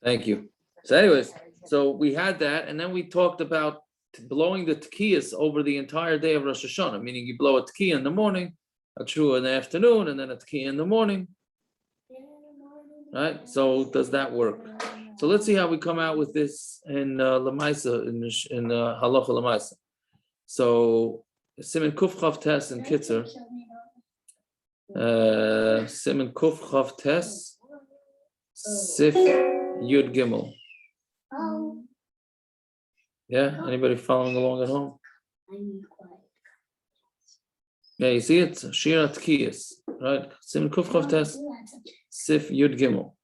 Thank you. So anyways, so we had that, and then we talked about blowing the tekiyas over the entire day of Rosh Hashanah, meaning you blow a tekiya in the morning, a trua in the afternoon, and then a tekiya in the morning. Right? So does that work? So let's see how we come out with this in Lamaisa, in Halacha Lamaisa. So Siman Kuf Chav Tes and Kitzur. Siman Kuf Chav Tes Sif Yud Gimel. Yeah, anybody following along at home? Yeah, you see it? Shira Tkiyas, right? Siman Kuf Chav Tes Sif Yud Gimel.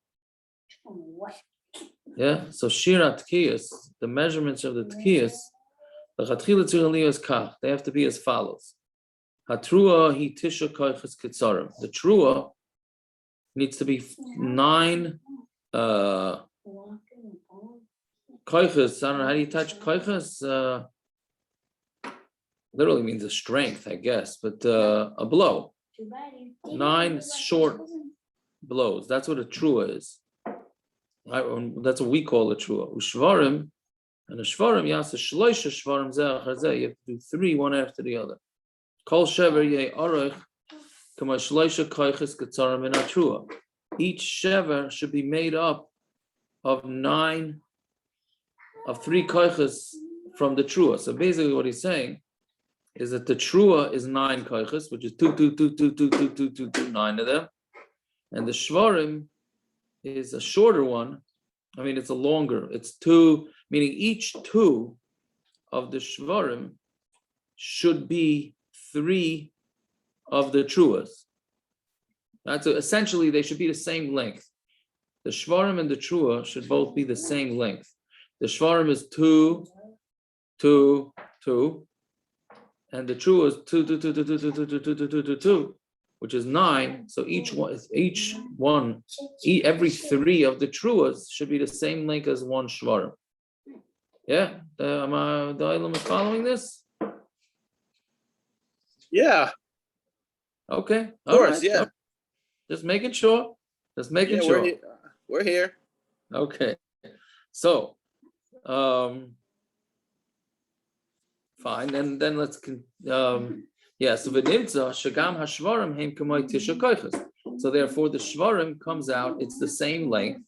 Yeah, so Shira Tkiyas, the measurements of the Tkiyas, the Chatchila Tziraliyah is Kach. They have to be as follows. Hatrua hi tisha koiches kitzarim. The trua needs to be 9 koiches. I don't know, how do you touch koiches? Literally means a strength, I guess, but a blow. 9 short blows. That's what a trua is. Right? That's what we call a trua. Ushvarim, and a shvarim, yasa shloisha shvarim zeh achar zeh. You have to do 3, one after the other. Kol shever yeh aruch kama shloisha koiches ketzarim in a trua. Each shever should be made up of 3 koiches from the trua. So basically what he's saying is that the trua is 9 koiches, which is 2, 9 of them. And the shvarim is a shorter one. I mean, it's a longer. It's 2, meaning each 2 of the shvarim should be 3 of the truas. That's essentially they should be the same length. The shvarim and the trua should both be the same length. The shvarim is 2, 2, 2, and the trua is 2, 2, 2, 2, 2, 2, 2, 2, 2, 2, 2, 2, which is 9. So every 3 of the truas should be the same length as 1 shvarim. Yeah, the Ilam is following this. Yeah. Okay. Of course, yeah. Just making sure. Sure. We're here. Okay. So, fine. Then let's so v'nimtza shagam hashvarim heim k'may tisha koiches. So therefore, the shvarim comes out. It's the same length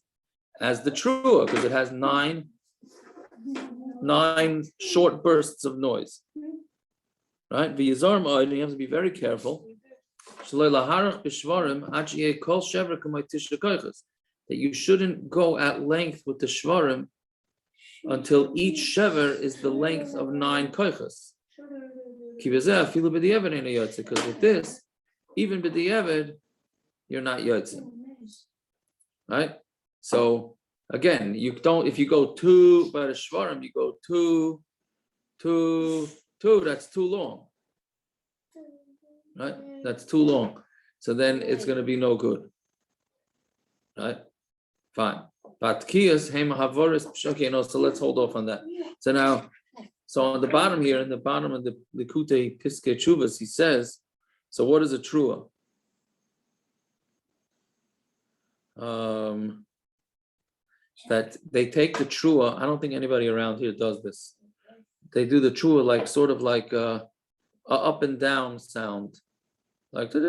as the trua because it has 9 short bursts of noise. Right? V'yizar ma'od. You have to be very careful. That you shouldn't go at length with the shvarim until each shever is the length of 9 koiches. Because with this, even b'di'evid, you're not yotzim. Right? So again, if you go 2 by the shvarim, you go 2, 2, 2, that's too long. Right? That's too long. So then it's going to be no good. Right? Fine. Okay, no, so let's hold off on that. So now, on the bottom here, in the bottom of the Likutei Piskei Teshuvos, he says, so what is a trua? That they take the trua. I don't think anybody around here does this. They do the trua like sort of like a up and down sound, like that.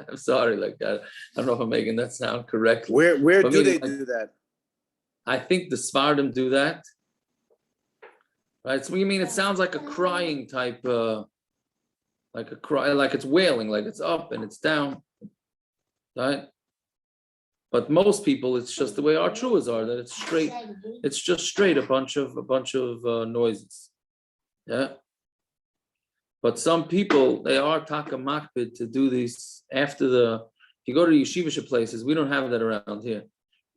I'm sorry, like that. I don't know if I'm making that sound correctly. Where do they do that? I think the Sfardim do that. Right. So you mean it sounds like a crying type, like a cry, like it's wailing, like it's up and it's down. Right. But most people, it's just the way our truas are, that it's straight. It's just straight, a bunch of noises. Yeah. But some people, they are taka makbid to do these after if you go to yeshivish places, we don't have that around here.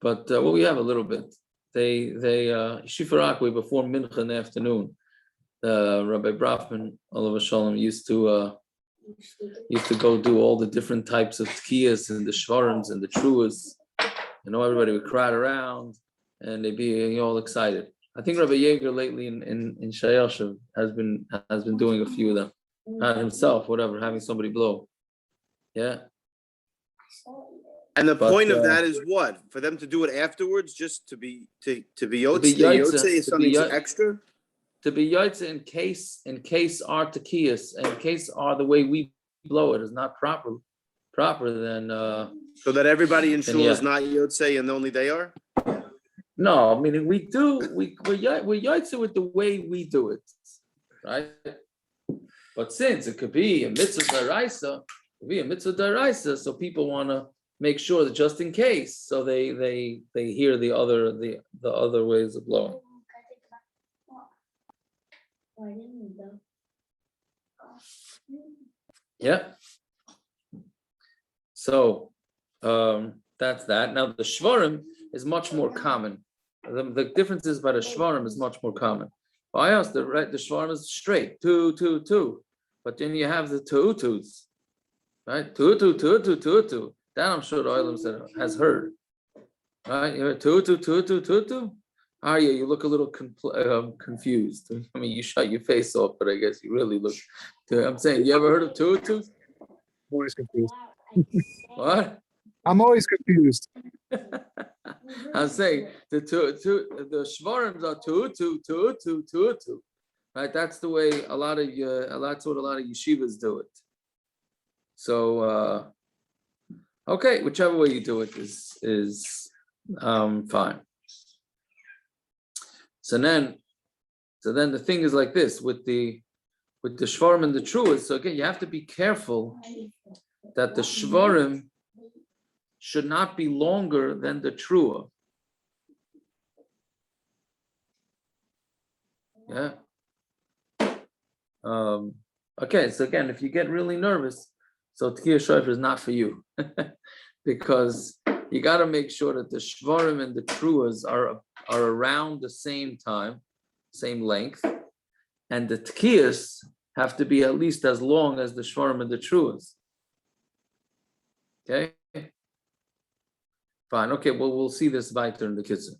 But we have a little bit. They Shifarakwe before Mincha in the afternoon. Rabbi Brafman, Olav Shalom, used to go do all the different types of tkiyas and the shvarims and the truas. Everybody would crowd around and they'd be all excited. I think Rabbi Yeager lately in Shayashav has been doing a few of them. Not himself, whatever, having somebody blow. Yeah. And the But, point of that is what? For them to do it afterwards, just to be yotze. be Yotze yotze, is to something be extra. To be yotze in case our tekiyas, and in case our the way we blow it is not proper, then So that everybody in shul is yeah. not yotze and only they are. No, meaning we're yotze with the way we do it, right? But since it could be a mitzvah daraisa, so people want to make sure that just in case, so they hear the other ways of blowing. Yeah. So that's that. Now the shvarim is much more common. The difference is by the shvarim is much more common. I asked the shvarim is straight 2 2 2, but then you have the tutus, right? 2 2 2 2 2 2. That I'm sure the Olam has heard, right? You heard 2 2 2 2 2 2. Arya, you look a little confused. I mean, you shut your face off, but I guess you really look. I'm saying, you ever heard of tutus? Always confused. What? I'm always confused. I'm saying the shvarims are 2 2 2 2 2 2. Right, that's the way that's what a lot of yeshivas do it. So okay, whichever way you do it is fine. So then the thing is like this with the shvarim and the truas. So again, you have to be careful that the shvarim should not be longer than the trua. Yeah. Okay, so again, if you get really nervous, so Tkiyah Shofar is not for you, because you got to make sure that the shvarim and the truas are around the same time, same length, and the tkiyas have to be at least as long as the shvarim and the truas. Okay, fine. Okay, well we'll see this weiter in the Kitzur.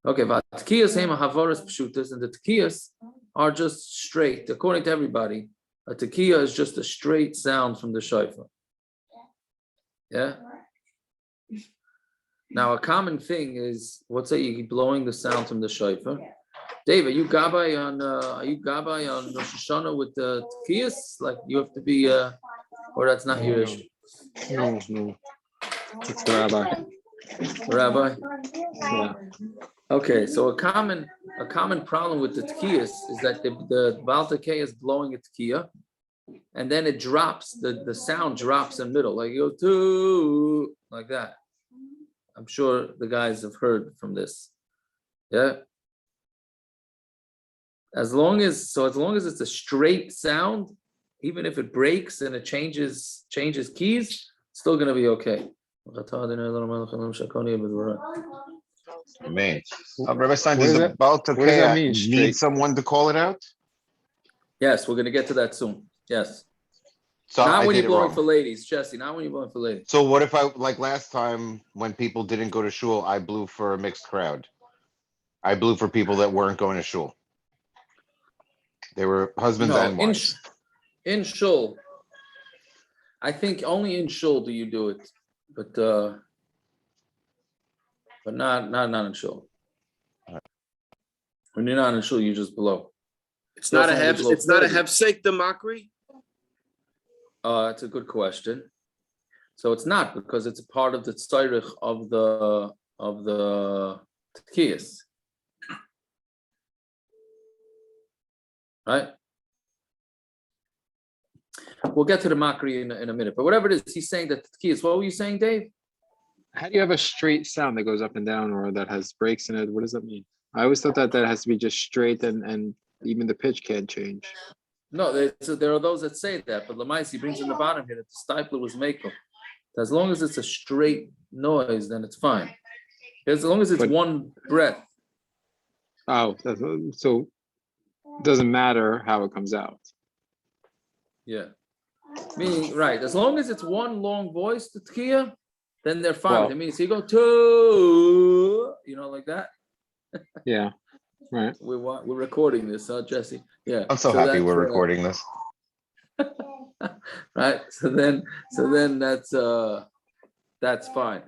Okay, but tkiyas hema havaras pshutas, and the tkiyas are just straight according to everybody. A tekiya is just a straight sound from the shofar. Yeah. Now, a common thing is, let's say you blowing the sound from the shofar. Dave, are you gabbai on Rosh Hashanah with the tekiyas? Like you have to be, or that's not your issue. No. It's the rabbi. Rabbi. Yeah. Okay, so a common problem with the tekiyas is that the Baal Tekiyah is blowing a tekiyah, and then it drops, the sound drops in the middle, like you go to like that. I'm sure the guys have heard from this. Yeah. As long as it's a straight sound, even if it breaks and it changes keys, it's still gonna be okay. Man, Rabbi Stein, What does does the that- Baal what does that mean, need straight? someone to call it out? Yes, we're gonna get to that soon. Yes. So Not I when did you're it blowing wrong. for ladies, Jesse. Not when you're blowing for ladies. So what if I, like last time when people didn't go to shul, I blew for a mixed crowd. I blew for people that weren't going to shul. They were husbands and wives. In shul. I think only in shul do you do it, but not in shul. When you're not in shul, you just blow. It's not a Plus only blow it's not a 30. hefsek democracy. It's a good question. So it's not, because it's a part of the tzarich of the tekiyas, right? We'll get to the makri in a minute, but whatever it is, he's saying that the tekiyas. What were you saying, Dave? How do you have a straight sound that goes up and down or that has breaks in it? What does that mean? I always thought that has to be just straight and even the pitch can't change. No, there are those that say that, but Lamaisi brings in the bottom here that the stipler was makel. As long as it's a straight noise, then it's fine. As long as it's one breath. Oh, so it doesn't matter how it comes out. Yeah. Meaning, right, as long as it's one long voice, the tkiya, then they're fine. Well, It means you go to, like that. Yeah, right. We're recording this, Jesse? Yeah. I'm so happy we're recording this. Right. So then that's that's fine,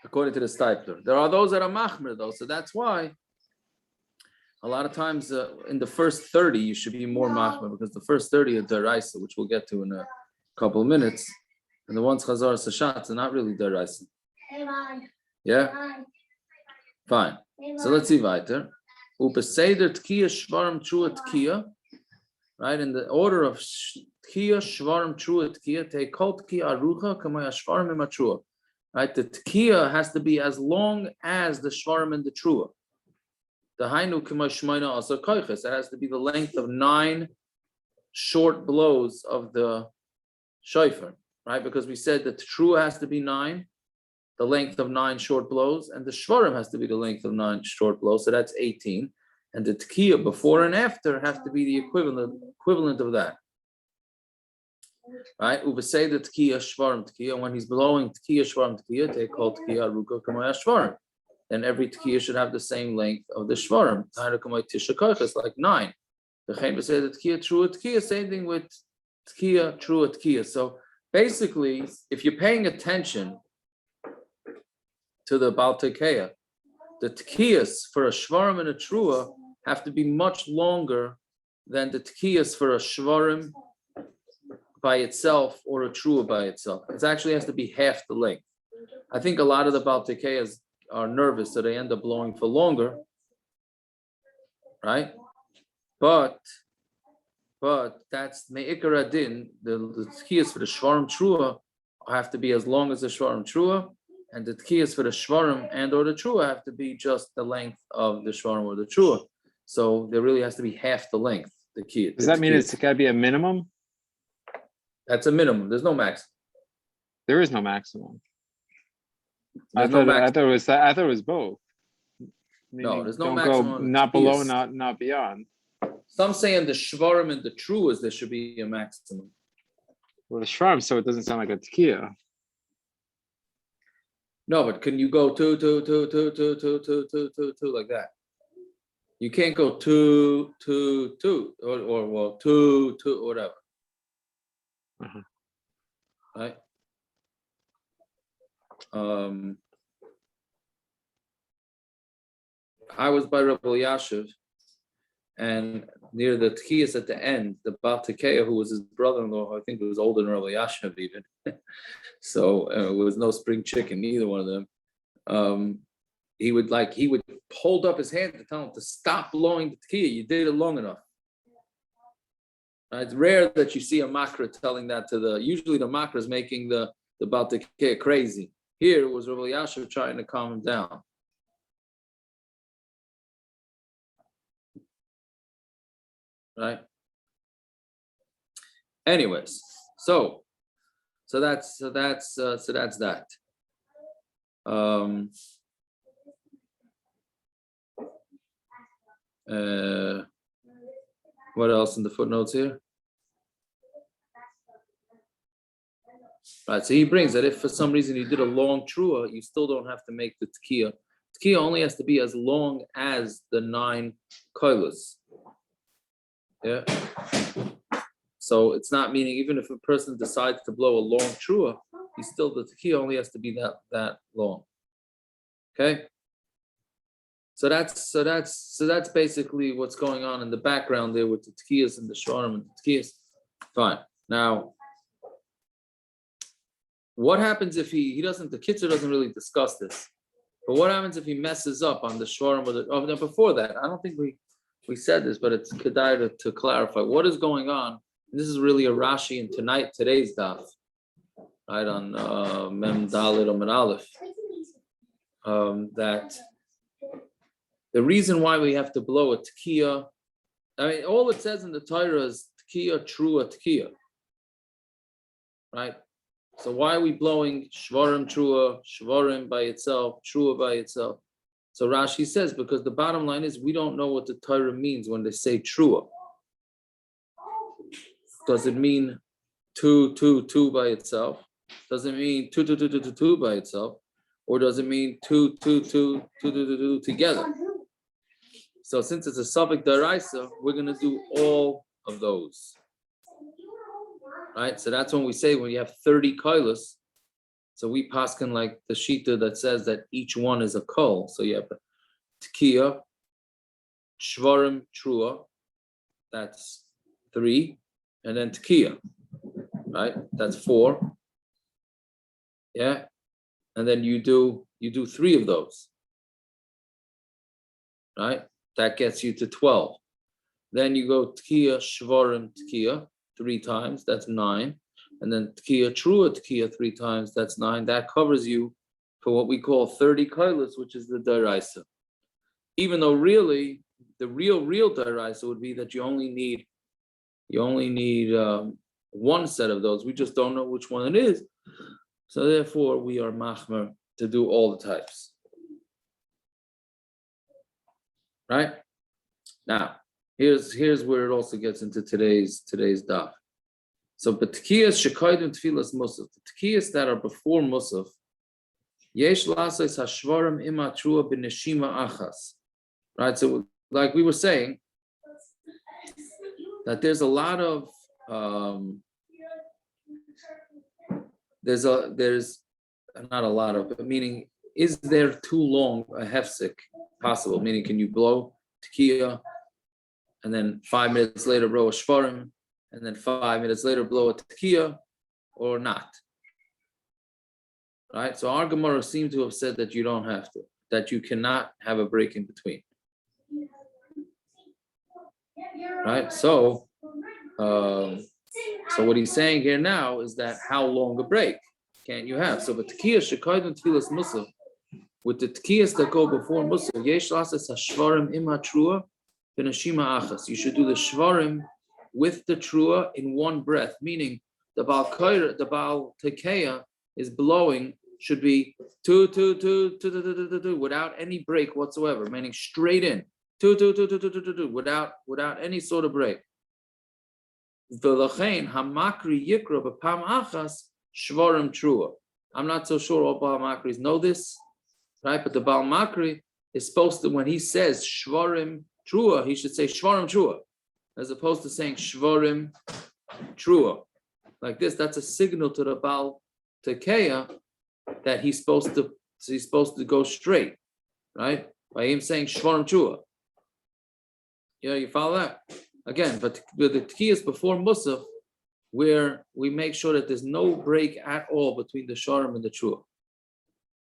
according to the stipler. There are those that are machmer though, so that's why a lot of times in the first 30 you should be more machmer, because the first 30 are deraisa, which we'll get to in a couple of minutes, and the ones chazar sashat are not really deraisa. Yeah, fine. So let's see weiter. Upeseder tkiya shvarim trua tkiya, right? In the order of tkiya shvarim trua tkiya, take kol tkiya arucha kamay shvarim imatrua. Right, the tkiya has to be as long as the shvarim and the trua. The hainu kamay shmaina also koiches. It has to be the length of 9 short blows of the shofar, right? Because we said that the trua has to be 9, the length of 9 short blows, and the shvarim has to be the length of 9 short blows, so that's 18. And the tkiya before and after has to be the equivalent of that. Right? Ubesei the tkiya shvarim tkiya. When he's blowing tkiya shvarim tkiya, they call tkiya aruka kamaya shvarim. Then every tkiya should have the same length of the shvarim. Like 9. The chaim say the tkiya trua tkiya, same thing with tkiya trua tkiya. So basically, if you're paying attention to the Baal Tekeya, the tkiyas for a shvarim and a trua have to be much longer than the tkiyas for a shvarim by itself or a trua by itself. It actually has to be half the length. I think a lot of the Baal Tekeyas are nervous, so they end up blowing for longer, right? But that's me'ikar adin. The tkiyas for the shvarim trua have to be as long as the shvarim trua, and the tkiyas for the shvarim and or the trua have to be just the length of the shvarim or the trua. So there really has to be half the length. The kiyah. Does that mean it's got to be a minimum? That's a minimum. There's no max. There is no maximum. There's no I thought it was both. No, Meaning there's no don't maximum go on not below, tkiyas. not beyond. Some say in the shvarim and the truas there should be a maximum. Well, the shram, so it doesn't sound like a tekiah. No, but can you go two like that? You can't go two, or well, two, whatever. Uh-huh. Right? I was by Rabbi Yashiv, and near the Tkiyas at the end, the Baal Tekeya, who was his brother-in-law, I think he was older than Rabbi Yashiv even, so it was no spring chicken, neither one of them. He would hold up his hand to tell him to stop blowing the Tkiya. You did it long enough. It's rare that you see a makra telling that to usually the makra is making the Baal Tekeya crazy. Here it was Rabbi Yashiv trying to calm him down. Right. Anyways, so that's that. What else in the footnotes here? Right, so he brings that if for some reason you did a long trua, you still don't have to make the tekiah. Tekiah only has to be as long as the 9 koilas. Yeah. So it's not meaning even if a person decides to blow a long trua, the tekiah only has to be that long. Okay. So that's basically what's going on in the background there with the tekiyas and the shvarim and the tekiyas. Fine. Now, what happens if he doesn't? The Kitzur doesn't really discuss this. But what happens if he messes up on the shvarim or no, before that? I don't think we said this, but it's kedai to clarify what is going on. And this is really a Rashi in today's daf, right on Mem Dalet or Mem Aleph. That the reason why we have to blow a tekiah, I mean, all it says in the Torah is tekiah, trua, tekiah, right? So why are we blowing shvarim, trua, shvarim by itself, trua by itself? So Rashi says, because the bottom line is we don't know what the Torah means when they say trua. Does it mean two by itself? Does it mean two by itself? Or does it mean two together? So since it's a suffix daraisa, we're going to do all of those. Right? So that's when we say when you have 30 koilas, So we paskin like the shita that says that each one is a kol. So you have Tekiah, Shvarim, Trua, that's 3, and then Tekiah, right? That's 4. Yeah, and then you do 3 of those, right? That gets you to 12. Then you go Tekiah, Shvarim, Tekiah 3 times, that's 9. And then Tekiah, Trua, Tekiah 3 times, that's 9. That covers you for what we call 30 kailas, which is the daraisa. Even though really, the real daraisa would be that you only need one set of those. We just don't know which one it is. So therefore, we are machmer to do all the types. Right? Now, here's where it also gets into today's daf. So, but tekiyas shekaydim tefillas musaf, the tekiyas that are before musaf, yesh lasos hashvarim ima trua b'neshima achas. Right? So, like we were saying, that there's a lot of there's not a lot of, but meaning, is there too long a hefsek possible? Meaning, can you blow tekiah and then 5 minutes later blow a shvarim and then 5 minutes later blow a tekiah, or not? Right? So our Gemara seemed to have said that you don't have to, that you cannot have a break in between. Right? So what he's saying here now is that how long a break can you have? So, but tekiyas shekaydim tefillas musaf, with the tekiyas that go before musaf, yesh lasas hashvarim ima trua b'neshima achas. You should do the shvarim with the trua in one breath, meaning the Baal Tekeya is blowing should be two without any break whatsoever, meaning straight in two without any sort of break. V'lachein hamakri yikra b'pam achas shvarim trua. I'm not so sure all Baal Makris know this, right? But the Baal Makri is supposed to, when he says shvarim trua, he should say shvarim trua, as opposed to saying shvarim trua. Like this, that's a signal to the Baal Tekeya that he's supposed to go straight, right? By him saying shvarim trua. Yeah, you follow that? Again, but the tekiyas before musaf, where we make sure that there's no break at all between the sharim and the trua.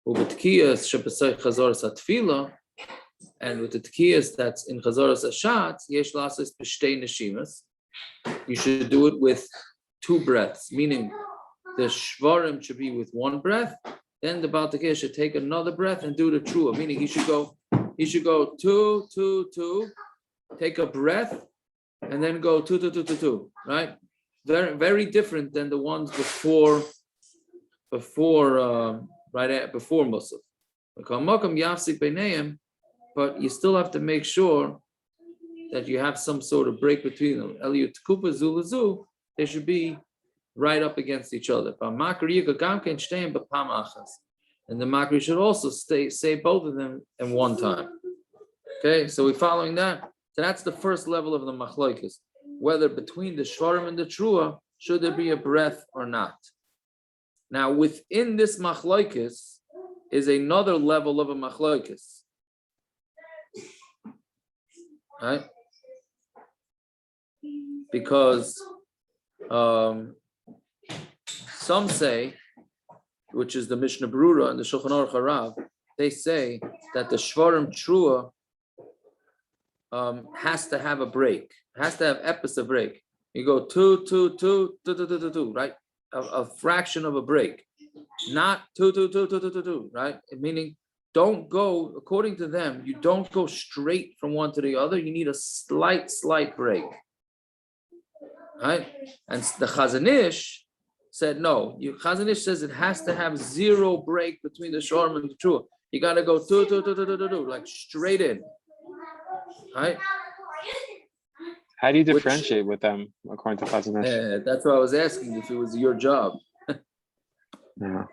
With the tekiyas shebesay chazaras atfila, and with the tekiyas that's in chazaras ashatz, yesh lasos b'shtei neshimas. You should do it with 2 breaths, meaning the shvarim should be with 1 breath. Then the Baal Tekeya should take another breath and do the trua, meaning he should go 2, take a breath, and then go 2, right? Very, very different than the ones before Musaf. But you still have to make sure that you have some sort of break between them. They should be right up against each other. And the makri should also say both of them in one time. Okay, so we're following that. So that's the first level of the machlokes, whether between the shvarim and the trua, should there be a breath or not. Now, within this machlokes is another level of a machlokes. Right? Because some say, which is the Mishnah Brura and the Shulchan Aruch Harav, they say that the shvarim trua has to have a break, has to have episode break. You go 2, right? A fraction of a break, not 2, right? Meaning, don't go, according to them, you don't go straight from one to the other. You need a slight break, right? And the Chazon Ish said no. Chazon Ish says it has to have 0 break between the shvarim and the trua. You got to go 2, like straight in. Right? How do you differentiate with them according to Chazon Ish? That's what I was asking, if it was your job. No.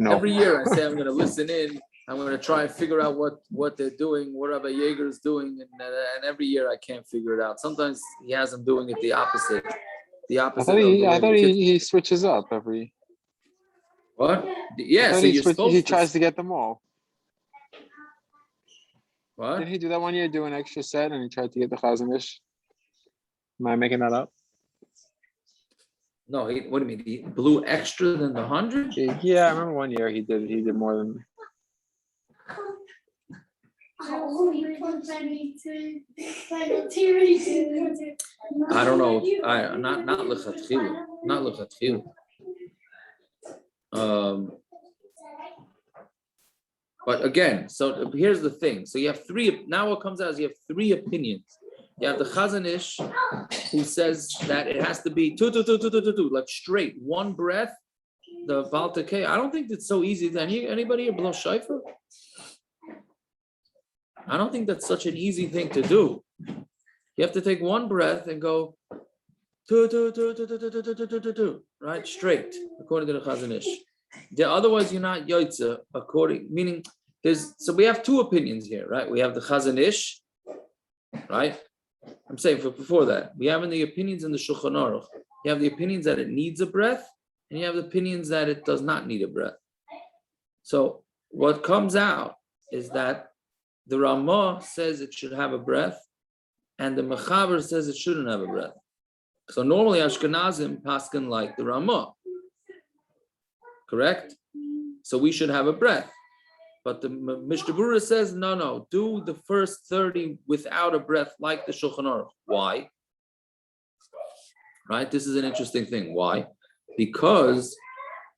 Every year I say I'm going to listen in. I'm going to try and figure out what they're doing, what Rabbi Yeager is doing, and every year I can't figure it out. Sometimes he has them doing it the opposite. I thought he switches up every. What? Yeah, Then so he you're switches, he supposed tries to. to get them all. What? Didn't he do that one year, do an extra set, and he tried to get the Chazon Ish? Am I making that up? No, what do you mean? He blew extra than the 100? Yeah, I remember one year he did more than. I don't know. Not lechatchila. Not lechatchila. But again, so here's the thing. So you have three. Now what comes out is you have three opinions. You have the Chazon Ish, who says that it has to be two, like straight, one breath. The Baltake. I don't think it's so easy. Anybody here blow shofar? I don't think that's such an easy thing to do. You have to take one breath and go two, right? Straight, according to the Chazon Ish. Otherwise, you're not yotze, meaning so we have two opinions here, right? We have the Chazon Ish, right? I'm saying before that, we have in the opinions in the Shulchan Aruch, you have the opinions that it needs a breath, and you have the opinions that it does not need a breath. So what comes out is that the Ramah says it should have a breath, and the Mechaber says it shouldn't have a breath. So normally Ashkenazim paskin like the Ramah, correct? So we should have a breath. But the Mishnah Berurah says, no, do the first 30 without a breath like the Shulchan Aruch. Why? Right? This is an interesting thing. Why? Because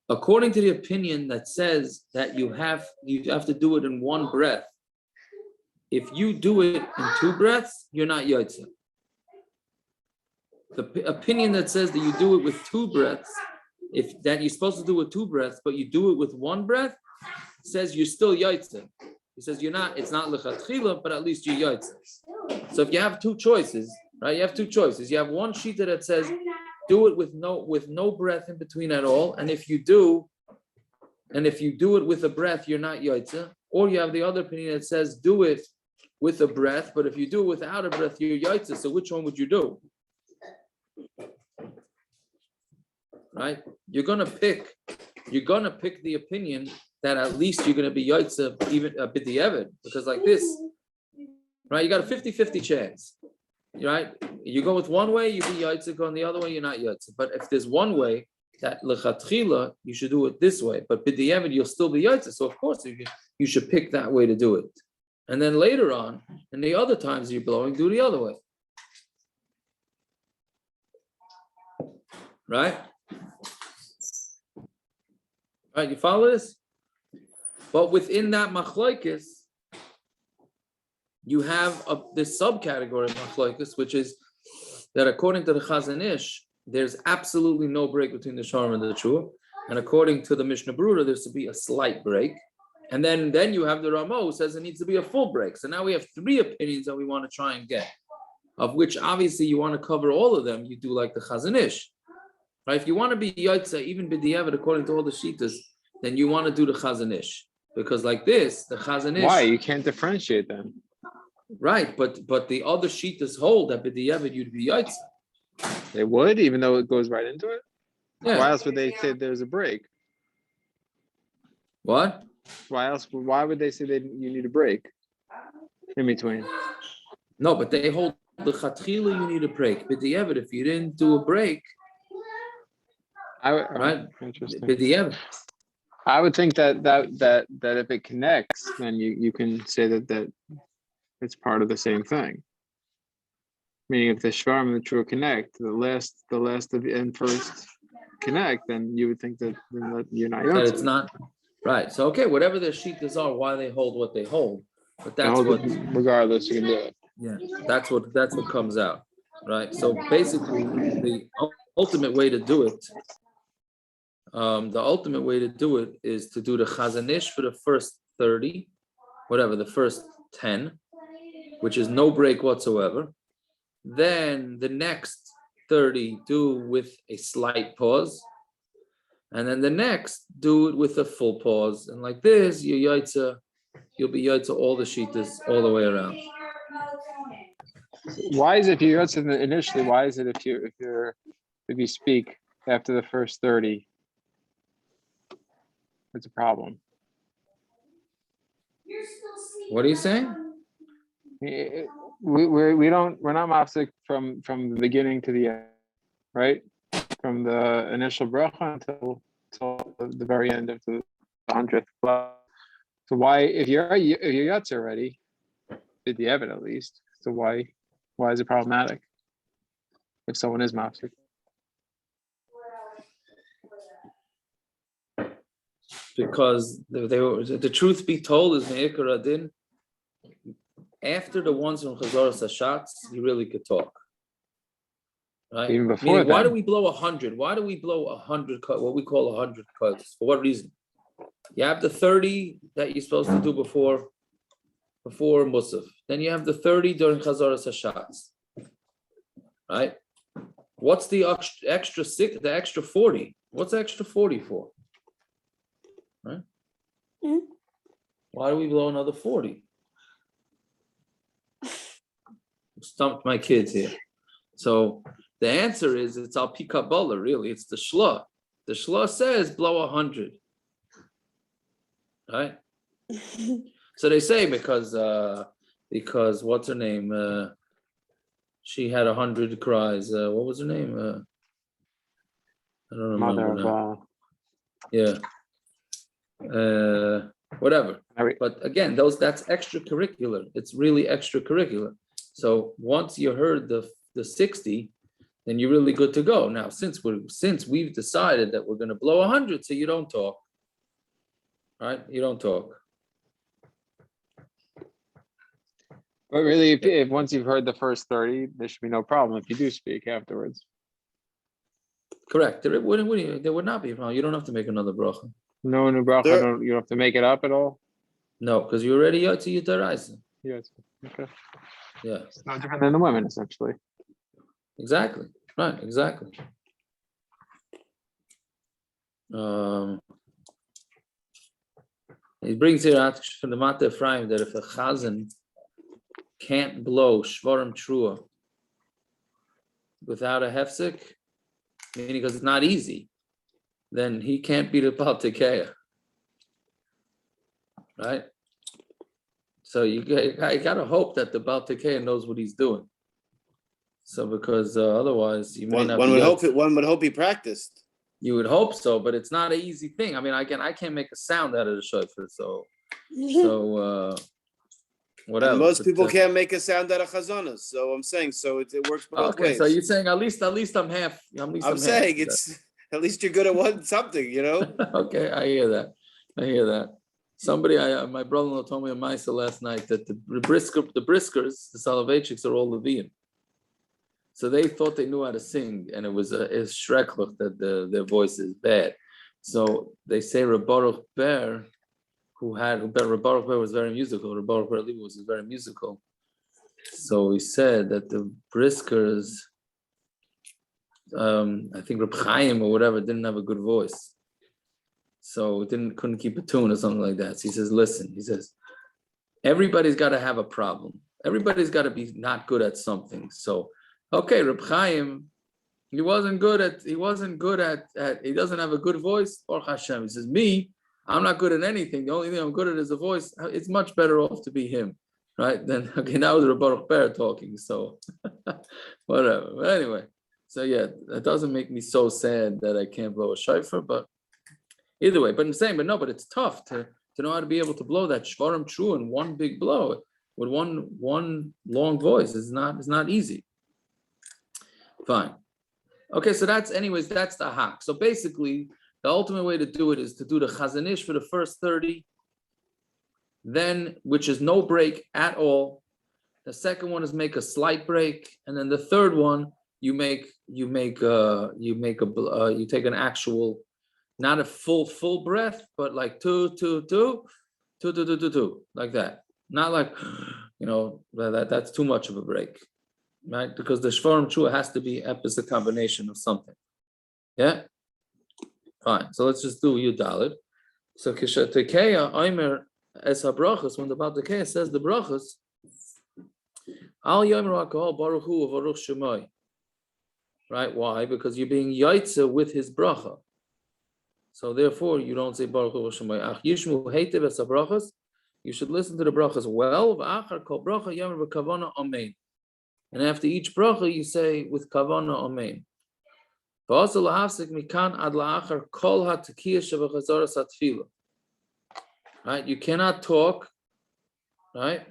according to the opinion that says that you have to do it in one breath, if you do it in two breaths, you're not yotze. The opinion that says that you do it with two breaths, if that you're supposed to do it with two breaths, but you do it with one breath, says you're still yotze. He says you're not. It's not lechatchila, but at least you're yotze. So if you have two choices, right? You have two choices. You have one shita that says do it with no breath in between at all, and if you do it with a breath, you're not yotze. Or you have the other opinion that says do it with a breath, but if you do it without a breath, you're yotze. So which one would you do? Right? You're gonna pick the opinion that at least you're gonna be yotze even a bit the because like this, right? You got a 50-50 chance. Right? You go with one way, you be yotze, going the other way, you're not yotze. But if there's one way that lechatchila, you should do it this way, but b'diavad you'll still be yotze. So of course you should pick that way to do it. And then later on, and the other times you're blowing, do the other way. Right? Right, you follow this? But within that machlokes, you have this subcategory of machlokes, which is that according to the Chazon Ish, there's absolutely no break between the Sharm and the Trua. And according to the Mishnah Berurah, there's to be a slight break. And then you have the Ramah who says it needs to be a full break. So now we have three opinions that we want to try and get, of which obviously you want to cover all of them. You do like the Chazon Ish. Right? If you want to be yotze, even b'diavad, according to all the shitas, then you want to do the Chazon Ish. Because like this, the Chazon Ish. Why? You can't differentiate them. Right, but the other shitas hold that b'diavad you'd be yotze. They would, even though it goes right into it? Yeah. Why else would they say there's a break? What? Why would they say you need a break in between? No, but they hold the chatchila you need a break. B'diavad, if you didn't do a break, right? Interesting. I would think that if it connects, then you can say that it's part of the same thing. Meaning, if the shvarm and the true connect, the last of the and first connect, then you would think that you're not. That it's not right. So okay, whatever their shitas are, why they hold what they hold, but that's what. Regardless, you can do it. Yeah, that's what comes out, right? So basically, the ultimate way to do it. The ultimate way to do it is to do the Chazon Ish for the first 30, whatever, the first 10, which is no break whatsoever. Then the next 30 do with a slight pause. And then the next do it with a full pause. And like this, you'll be yotze all the shitas all the way around. Why is it if you're yotze initially, why is it if you speak after the first 30? it's a problem. What are you saying? We're not mafsik from the beginning to the end, right? From the initial bracha until the very end of the 100th. So why, if you're yatz already, did the evid at least? So why is it problematic if someone is mafsik? Because the truth be told is me'ikar adin. After the ones from Chazoras Hashatz, you really could talk. Right? Even before Meaning, why then. do we blow 100? Why do we blow 100? What we call 100 cuts? For what reason? You have the 30 that you're supposed to do before Musaf. Then you have the 30 during Chazoras Hashatz. Right? What's the extra 6? The extra 40? What's the extra 40 for? Right? Mm. Why do we blow another 40? Stumped my kids here. So the answer is it's al pi Kabbalah, really. It's the shla. The shla says blow 100. Right? So they say because what's her name? She had 100 cries. What was her name? I don't remember Mother now. of Yeah. Whatever. But again, that's extracurricular. It's really extracurricular. So once you heard the 60, then you're really good to go. Now, since we've decided that we're going to blow 100, so you don't talk. Right? You don't talk. But really, if once you've heard the first 30, there should be no problem if you do speak afterwards. Correct. There would not be a problem. You don't have to make another bracha. No new bracha, There- you don't have to make it up at all. No, because you already yotzi yitaraisa. Yes. Okay. Yeah, It's no different than the women, essentially. exactly. Right, exactly. He brings here out from the Mata Ephraim that if a chazan can't blow shvarim trua without a hefsek, meaning because it's not easy, then he can't be the Baal Tekeya. Right? So you gotta hope that the Baal Tekeya knows what he's doing. So because otherwise you may not. One would hope he practiced. You would hope so, but it's not an easy thing. I mean, I can't make a sound out of the shofar, so whatever. And most But, people can't make a sound out of chazonas. So I'm saying, it works both okay, ways. so you're saying at least I'm half. I'm saying it's at least you're good at something, you know. Okay, I hear that. Somebody, my brother-in-law told me a Maisa last night that the briskers, the Soloveitchiks are all Levian. So they thought they knew how to sing, and it was shreklach that their voice is bad. So they say Baruch Ber, Baruch Ber was very musical. Baruch Ber Levi was very musical. So he said that the briskers, I think Reb Chaim or whatever, didn't have a good voice. So couldn't keep a tune or something like that. So he says, listen, everybody's got to have a problem. Everybody's got to be not good at something. So, okay, Reb Chaim, he doesn't have a good voice. Baruch Hashem. He says, I'm not good at anything. The only thing I'm good at is a voice. It's much better off to be him. Right? Then, okay, now it's Baruch Ber talking. So, whatever. But anyway, so yeah, that doesn't make me so sad that I can't blow a shofar, but either way, but I'm saying, but it's tough to know how to be able to blow that shvarim true in one big blow with one long voice. It's not easy. Fine. Okay, so that's the hack. So basically, the ultimate way to do it is to do the chazanish for the first 30, then which is no break at all. The second one is make a slight break, and then the third one you take an actual, not a full breath, but like two, like that. Not like, that's too much of a break, right? Because the shvarim trua has to be a combination of something. Yeah, fine. So let's just do Yudalit. So kishatekeya oimer es habrachas, when the Baal Tekeya says the brachas, al yomer hakol baruch hu baruch shemai. Right? Why? Because you're being yaitza with his bracha. So therefore, you don't say Baruch Hu Hashemoy. Ach yishmu heitev es habrachos. You should listen to the brachas well. V'achar kol bracha yomer b'kavana amen. And after each bracha, you say with kavana amen. V'asel lahafsik mikan ad la'achar kol ha'tekiyah shebechazaras hatfilah. Right? You cannot talk, right,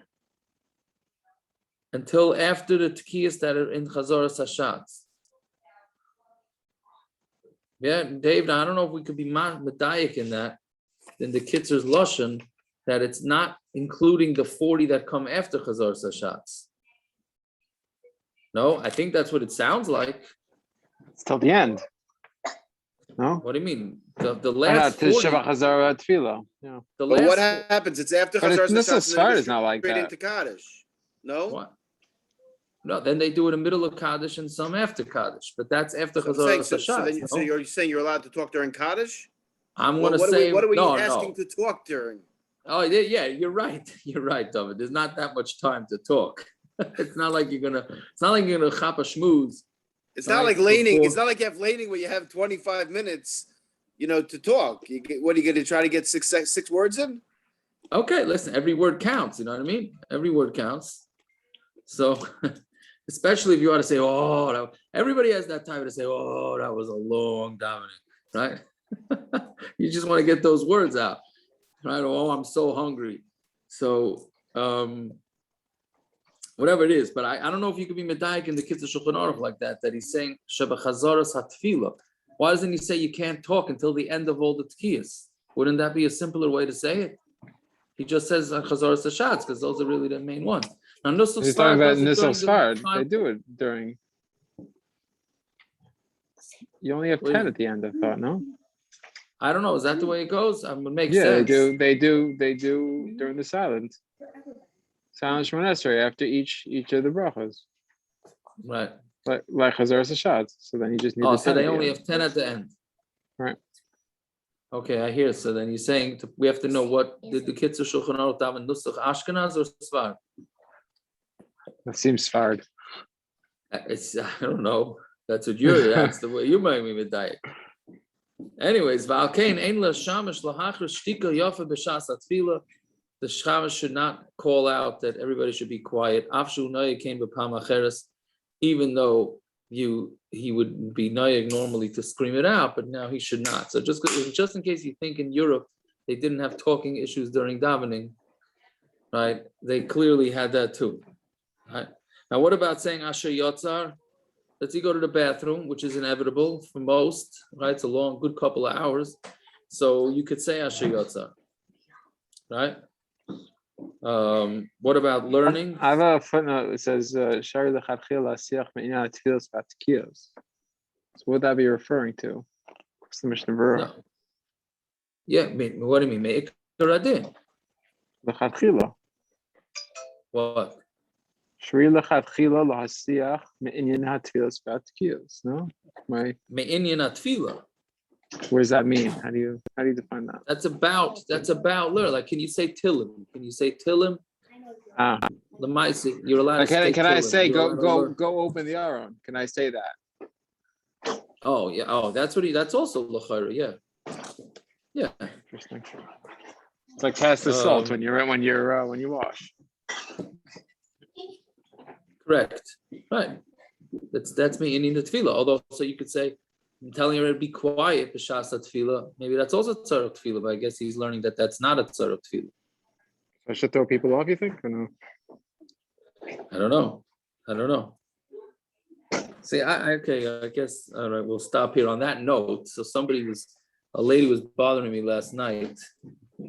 until after the tekiyahs that are in chazaras hashatz. Yeah, Dave, I don't know if we could be medayik in that, in the Kitzur's Lashon, that it's not including the 40 that come after Chazar Sashatz. No, I think that's what it sounds like. It's till the end. No? What do you mean? The Oh, no, last till 40, Sheva Chazara Tefillah. Yeah. the But what last, happens? It's after But Chazar it's Nusach Sashatz, Sfard is not like straight that. into Kaddish. No? what? No, then they do it in the middle of Kaddish and some after Kaddish, but that's after So I'm Chazar saying, so then Sashatz. so you're saying you're allowed to talk during Kaddish? I'm What, going to what, say, what are we no, asking no. to talk during? Oh, yeah, you're right. You're right, David. There's not that much time to talk. It's not like you're gonna chop a schmooze. It's not Right, like laning. before- It's not like you have laning where you have 25 minutes, to talk. What are you going to try to get six words in? Okay, listen, every word counts, you know what I mean? Every word counts. So, especially if you want to say, oh, everybody has that time to say, oh, that was a long davening, right? You just want to get those words out, right? Oh, I'm so hungry. So, whatever it is, but I don't know if you could be medayik in the Kitzur Shulchan Aruch like that he's saying, Sheba Chazaras HaTfilah. Why doesn't he say you can't talk until the end of all the tkiyas? Wouldn't that be a simpler way to say it? He just says Chazaras HaShatz, because those are really the main ones. Now, Nusach He's talking about does it Nusach during the Sfard. They do it during. You only have Wait. 10 at the end, I thought, no? I don't know. Is that the way it goes? It would make Yeah, sense. they do during the silent. Silent Shemon Esrei after each of the brachos. Right. Like Chazar Sashatz. So then you just need Oh, the so 10 they at the only end. have 10 at the end. Right. Okay, I hear. So then you're saying we have to know what did the Kitzur Shulchan Aruch daven Nusach Ashkenaz or Sfard? That seems Sfard. I don't know. That's the way you might be medayik. Anyways, V'alkein ein la shamish lahachar shtika yafa b'shas atfila. The shamish should not call out that everybody should be quiet. Afshu noyeg came b'pam acheres, even though he would be noyeg normally to scream it out, but now he should not. So just in case you think in Europe they didn't have talking issues during davening, right? They clearly had that too. Right? Now, what about saying Asher Yotzar? Let's say you go to the bathroom, which is inevitable for most, right? It's a long, good couple of hours. So you could say Asher Yotzar, right? What about learning? I have a footnote that says, Shari lechatchila siach me'inyan tefillas v'atkiyos. So what would that be referring to? What's the Mishnah Berurah? No. Yeah, what do you mean? Me'ikar adin. Lechatchila. What? Shari lechatchila lahasiach me'inyan tefillas v'atkiyos. No? Me'inyan atfila. What does that mean? How do you define that? That's about learn. Like, can you say tilim? Can you say tilim? The mice, you're allowed to say Can I tilim. say You're allowed to learn. go open the aron? Can I say that? Oh yeah. Oh, that's also l'chayra. Yeah. Yeah. Interesting. It's like cast the salt when you wash. Correct. Right. That's me in the tefillah. Although, so you could say, I'm telling her to be quiet, b'shas tefillah. Maybe that's also tzarech tefillah, but I guess he's learning that that's not a tzarech tefillah. I should throw people off, you think, or no? I don't know. See, okay, I guess, all right, we'll stop here on that note. So a lady was bothering me last night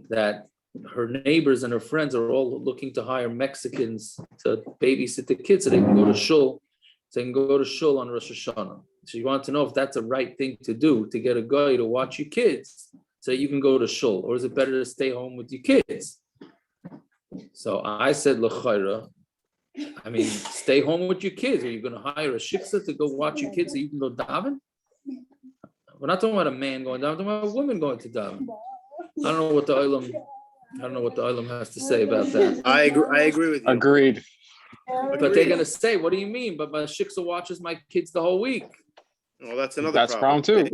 that her neighbors and her friends are all looking to hire Mexicans to babysit the kids so they can go to shul. So they can go to shul on Rosh Hashanah. So you want to know if that's a right thing to do, to get a guy to watch your kids so you can go to shul, or is it better to stay home with your kids? So I said, l'chayra, I mean, stay home with your kids. Are you going to hire a shiksa to go watch your kids so you can go daven? We're not talking about a man going daven, we're talking about a woman going to daven. I don't know what the olam has to say about that. I agree with you. Agreed. But they're going to say, what do you mean? But my shiksa watches my kids the whole week. Well, that's another That's problem too.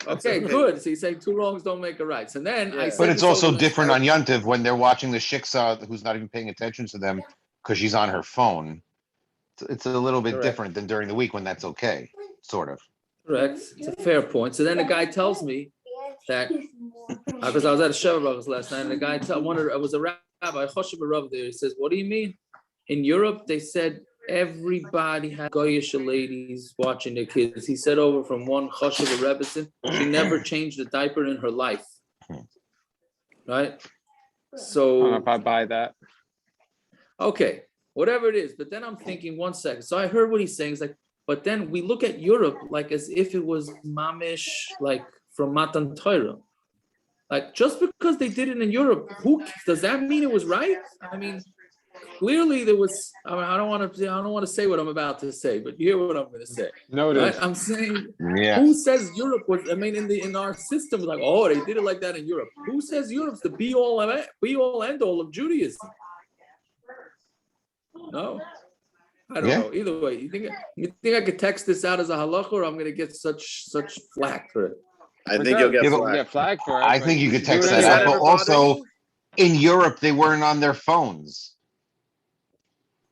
Okay, good. So you say two wrongs don't make a right. So then I Yeah. said, But it's this also over the- different on Yontiv when they're watching the shiksa who's not even paying attention to them because she's on her phone. It's a little bit Correct. different than during the week when that's okay, sort of. Correct. It's a fair point. So then the guy tells me that because I was at a Sheva Brachos last night, and the guy I was a rabbi, Choshev Rav there. He says, "What do you mean? In Europe, they said everybody had Goyish ladies watching their kids." He said over from one Choshev Rebbetzin, she never changed a diaper in her life. Right? I don't know So if I buy that. okay, whatever it is. But then I'm thinking, 1 second. So I heard what he's saying. It's like, but then we look at Europe like as if it was mamish, like from Matan Torah. Like just because they did it in Europe, who does that mean it was right? I mean, clearly there was. I mean, I don't want to say what I'm about to say, but you hear what I'm going to say. Noted. Right? I'm saying, Yeah. who says Europe was? I mean, in our system, like, oh, they did it like that in Europe. Who says Europe's the be all end all of Judaism? No, I don't Yeah. know. Either way, you think I could text this out as a halacha, or I'm going to get such flack for it? I think you'll get Yeah, but- You flagged. get flagged for it. I but think you could do text it that Does out, that anyway. but ever bother also you? in Europe, they weren't on their phones.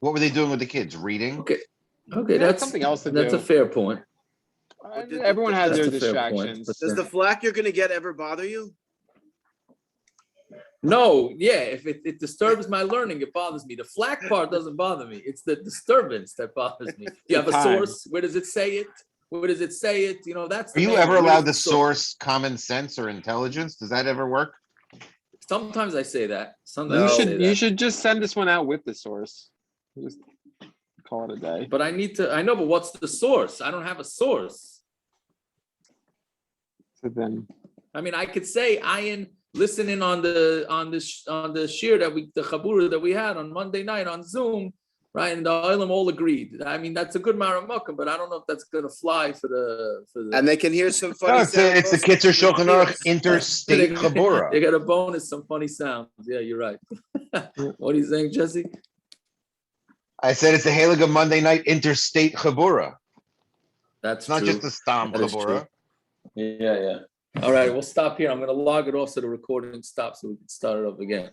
What were they doing with the kids? Reading? Okay, Yeah, that's something else to that's do. a fair point. Everyone has That's their a fair point, distractions. but Does the flack you're gonna get ever bother you? No, yeah, if it disturbs my learning, it bothers me. The flack part doesn't bother me. It's the disturbance that bothers me. You have a Time. source. Where does it say it? Where does it say it? You know, that's Are the you main ever one. Where allowed to does it source? source common sense or intelligence? Does that ever work? Sometimes I say that. Sometimes No. I say You that. should just send this one out with the source. Just call it a day. But I know, but what's the source? I don't have a source. So then I mean, I could say Ayin listening on the shir that the chabura that we had on Monday night on Zoom, right? And the Olam all agreed. I mean, that's a good maramukam, but I don't know if that's gonna fly for the. And they can hear some No, funny it's the sounds. Kitzur Shulchan Aruch They interstate chabura. got a bonus, some funny sounds. Yeah, you're right. What are you saying, Jesse? I said it's the Halaga Monday night interstate chabura. That's It's not true. just a stam That is chabura. Yeah. All right, we'll stop here. I'm gonna log it off so the recording stops so we can start it up again.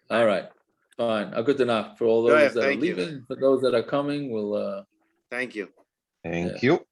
All right, fine. A good enough for all Go those ahead, that are thank you. leaving. For those that are coming, we'll Thank you. Thank Yeah. you.